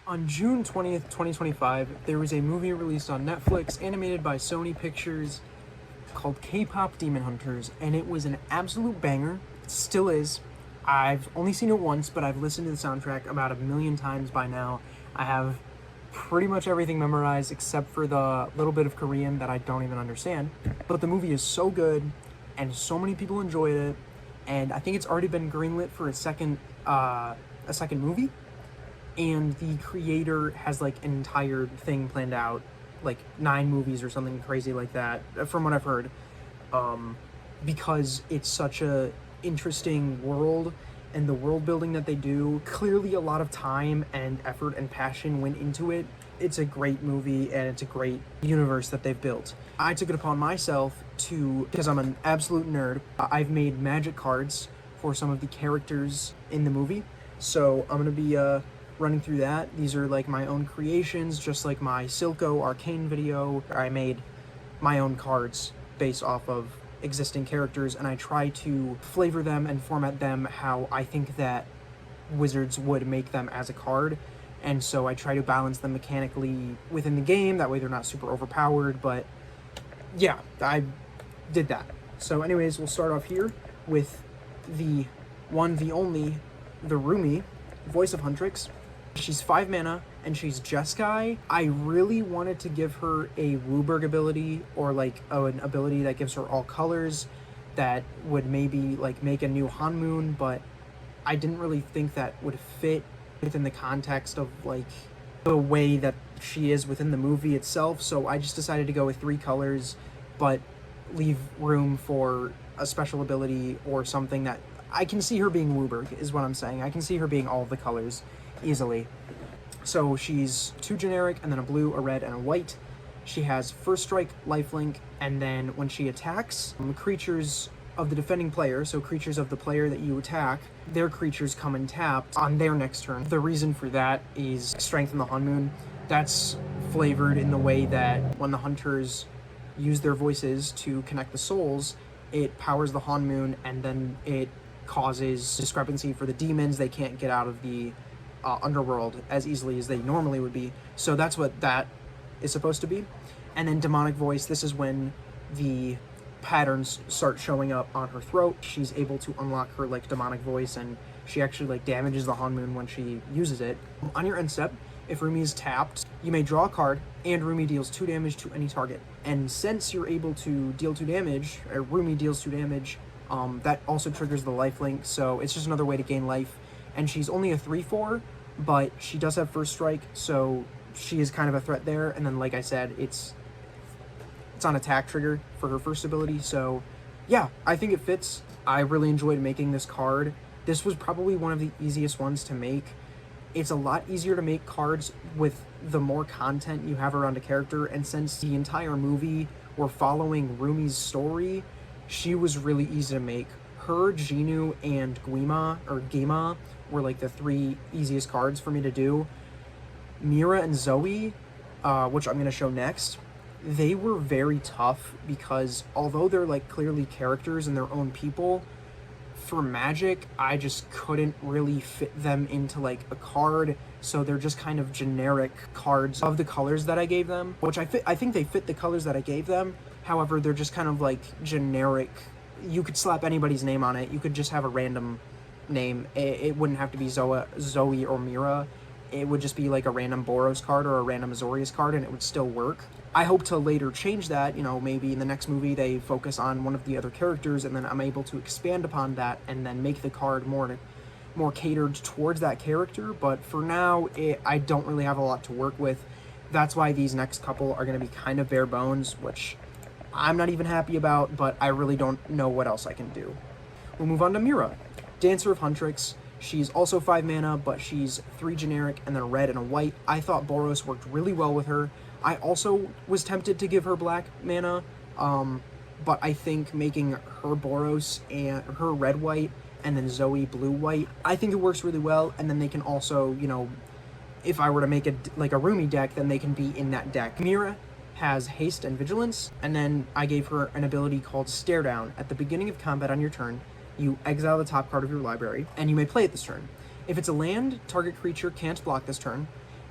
On June 20th, 2025, there was a movie released on Netflix, animated by Sony Pictures, called K-Pop Demon Hunters, and it was an absolute banger. It still is. I've only seen it once, but I've listened to the soundtrack about 1,000,000 times by now. I have pretty much everything memorized except for the little bit of Korean that I don't even understand. But the movie is so good, and so many people enjoyed it, and I think it's already been greenlit for a second movie. And the creator has like an entire thing planned out, like 9 movies or something crazy like that, from what I've heard, because it's such a interesting world, and the world building that they do, clearly a lot of time and effort and passion went into it. It's a great movie, and it's a great universe that they've built. I took it upon myself to, because I'm an absolute nerd, I've made magic cards for some of the characters in the movie, so I'm gonna be running through that. These are like my own creations, just like my Silco Arcane video. I made my own cards based off of existing characters, and I try to flavor them and format them how I think that Wizards would make them as a card. And so I try to balance them mechanically within the game, that way they're not super overpowered, but yeah, I did that. So anyways, we'll start off here with the one, the only, the Roomie, Voice of Huntrix. She's 5 mana, and she's Jeskai. I really wanted to give her a Wooburg ability, or like an ability that gives her all colors that would maybe like make a new Hanmoon, but I didn't really think that would fit within the context of like the way that she is within the movie itself, so I just decided to go with 3 colors, but leave room for a special ability or something that I can see her being Wooburg, is what I'm saying. I can see her being all of the colors easily. So she's 2 generic, and then a blue, a red, and a white. She has first strike, lifelink, and then when she attacks, creatures of the defending player, so creatures of the player that you attack, their creatures come and tapped on their next turn. The reason for that is strengthen the Hanmoon. That's flavored in the way that when the hunters use their voices to connect the souls, it powers the Hanmoon, and then it causes discrepancy for the demons. They can't get out of the underworld as easily as they normally would be. So that's what that is supposed to be. And then demonic voice, this is when the patterns start showing up on her throat. She's able to unlock her like demonic voice, and she actually like damages the Hanmoon when she uses it. On your end step, if Roomie is tapped, you may draw a card, and Roomie deals 2 damage to any target. And since you're able to deal 2 damage, or Roomie deals 2 damage, that also triggers the lifelink, so it's just another way to gain life. And she's only a 3/4, but she does have first strike, so she is kind of a threat there. And then, like I said, it's on attack trigger for her first ability, so yeah, I think it fits. I really enjoyed making this card. This was probably one of the easiest ones to make. It's a lot easier to make cards with the more content you have around a character, and since the entire movie we're following Roomie's story, she was really easy to make. Her, Ginu, and Gimma were like the 3 easiest cards for me to do. Meera and Zoe, which I'm going to show next, they were very tough because although they're like clearly characters and their own people, for Magic, I just couldn't really fit them into like a card, so they're just kind of generic cards of the colors that I gave them, which I think they fit the colors that I gave them. However, they're just kind of like generic. You could slap anybody's name on it. You could just have a random name. It wouldn't have to be Zoe or Meera. It would just be like a random Boros card or a random Azorius card, and it would still work. I hope to later change that, you know, maybe in the next movie they focus on one of the other characters, and then I'm able to expand upon that and then make the card more catered towards that character. But for now, I don't really have a lot to work with. That's why these next couple are going to be kind of bare bones, which I'm not even happy about, but I really don't know what else I can do. We'll move on to Meera, Dancer of Huntrix. She's also 5 mana, but she's 3 generic and then a red and a white. I thought Boros worked really well with her. I also was tempted to give her black mana, but I think making her Boros and her red-white and then Zoe blue-white, I think it works really well. And then they can also, you know, if I were to make a Roomie deck, then they can be in that deck. Meera has haste and vigilance, and then I gave her an ability called Stare Down. At the beginning of combat on your turn, you exile the top card of your library, and you may play it this turn. If it's a land, target creature can't block this turn.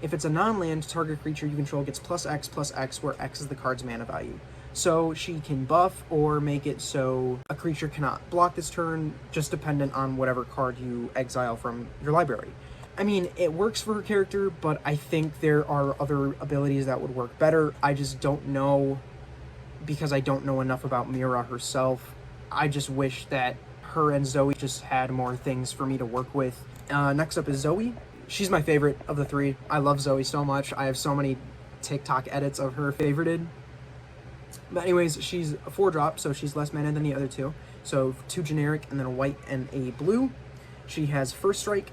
If it's a non-land, target creature you control gets +X, where X is the card's mana value. So she can buff or make it so a creature cannot block this turn, just dependent on whatever card you exile from your library. I mean, it works for her character, but I think there are other abilities that would work better. I just don't know, because I don't know enough about Meera herself. I just wish that her and Zoe just had more things for me to work with. Next up is Zoe. She's my favorite of the three. I love Zoe so much. I have so many TikTok edits of her favorited. But anyways, she's a 4-drop, so she's less mana than the other two. So 2 generic and then a white and a blue. She has First Strike,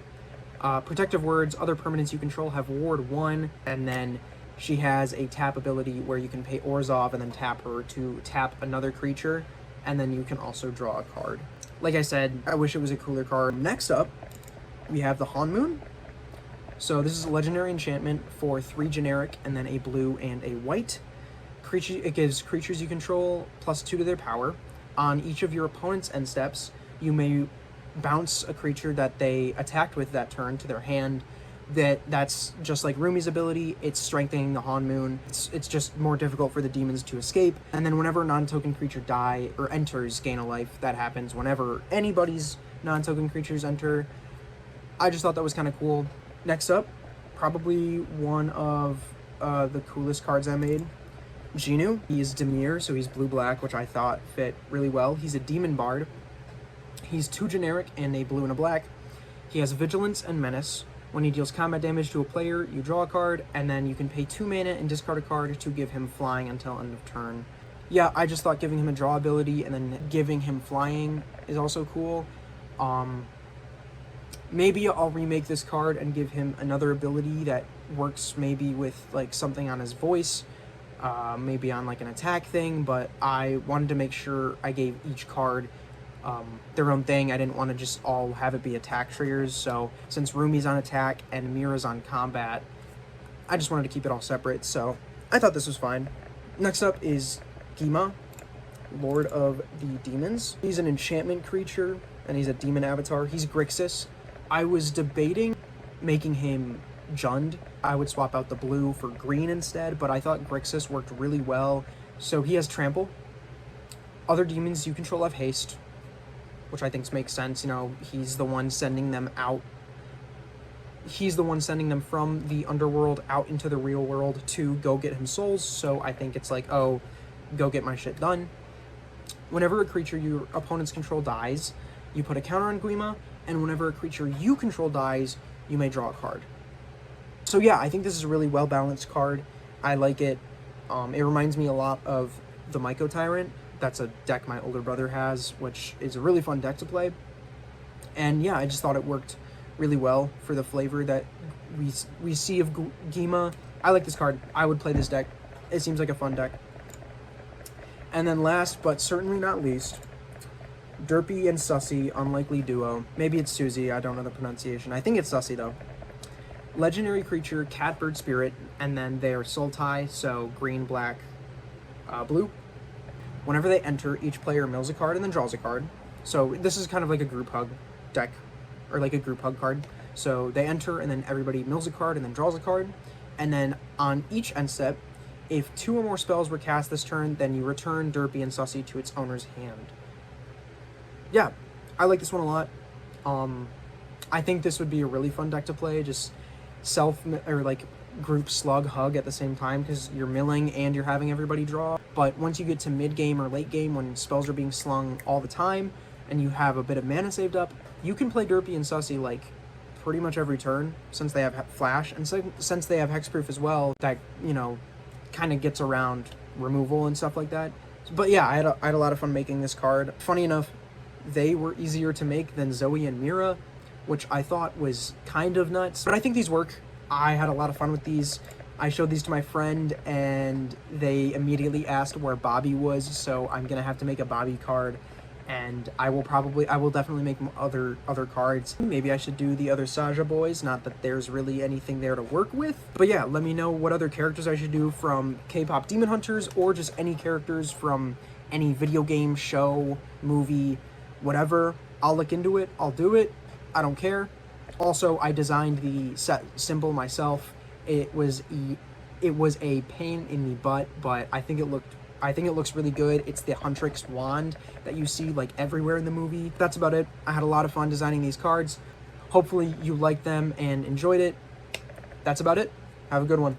Protective Words, other permanents you control have Ward 1, and then she has a tap ability where you can pay Orzhov and then tap her to tap another creature, and then you can also draw a card. Like I said, I wish it was a cooler card. Next up, we have the Hanmoon. So this is a legendary enchantment for 3 generic and then a blue and a white. It gives creatures you control +2 to their power. On each of your opponent's end steps, you may bounce a creature that they attacked with that turn to their hand. That's just like Roomie's ability. It's strengthening the Hanmoon. It's just more difficult for the demons to escape. And then whenever a non-token creature die or enters, gain a life. That happens whenever anybody's non-token creatures enter. I just thought that was kind of cool. Next up, probably one of the coolest cards I made. Ginu. He is Demir, so he's blue-black, which I thought fit really well. He's a demon bard. He's 2 generic and a blue and a black. He has Vigilance and Menace. When he deals combat damage to a player, you draw a card, and then you can pay 2 mana and discard a card to give him flying until end of turn. Yeah, I just thought giving him a draw ability and then giving him flying is also cool. Maybe I'll remake this card and give him another ability that works maybe with like something on his voice, maybe on like an attack thing, but I wanted to make sure I gave each card their own thing. I didn't want to just all have it be attack triggers, so since Roomie's on attack and Meera's on combat, I just wanted to keep it all separate, so I thought this was fine. Next up is Gimma, Lord of the Demons. He's an enchantment creature, and he's a demon avatar. He's Grixis. I was debating making him Jund. I would swap out the blue for green instead, but I thought Grixis worked really well. So he has Trample. Other demons you control have Haste, which I think makes sense. You know, he's the one sending them out. He's the one sending them from the underworld out into the real world to go get him souls, so I think it's like, oh, go get my shit done. Whenever a creature your opponent's control dies, you put a counter on Gimma, and whenever a creature you control dies, you may draw a card. So yeah, I think this is a really well-balanced card. I like it. It reminds me a lot of the Myco Tyrant. That's a deck my older brother has, which is a really fun deck to play. And yeah, I just thought it worked really well for the flavor that we see of Gimma. I like this card. I would play this deck. It seems like a fun deck. And then last, but certainly not least, Derpy and Sussy, Unlikely Duo. Maybe it's Susie, I don't know the pronunciation. I think it's Sussy though. Legendary creature, Catbird Spirit, and then they are soul tie, so green, black, blue. Whenever they enter, each player mills a card and then draws a card. So this is kind of like a group hug deck, or like a group hug card. So they enter and then everybody mills a card and then draws a card. And then on each end step, if 2 or more spells were cast this turn, then you return Derpy and Sussy to its owner's hand. Yeah, I like this one a lot. I think this would be a really fun deck to play, just group slug hug at the same time, because you're milling and you're having everybody draw. But once you get to mid game or late game, when spells are being slung all the time and you have a bit of mana saved up, you can play Derpy and Sussy like pretty much every turn, since they have flash, and since they have hexproof as well, that, you know, kind of gets around removal and stuff like that. But yeah, I had a lot of fun making this card. Funny enough, they were easier to make than Zoe and Meera, which I thought was kind of nuts, but I think these work. I had a lot of fun with these. I showed these to my friend and they immediately asked where Bobby was, so I'm gonna have to make a Bobby card, and I will definitely make other cards. Maybe I should do the other Saja boys, not that there's really anything there to work with. But yeah, let me know what other characters I should do from K-pop Demon Hunters, or just any characters from any video game, show, movie, whatever. I'll look into it, I'll do it, I don't care. Also, I designed the set symbol myself, It was a pain in the butt, but I think it looks really good. It's the Huntrix wand that you see like everywhere in the movie. That's about it. I had a lot of fun designing these cards. Hopefully you liked them and enjoyed it. That's about it. Have a good one.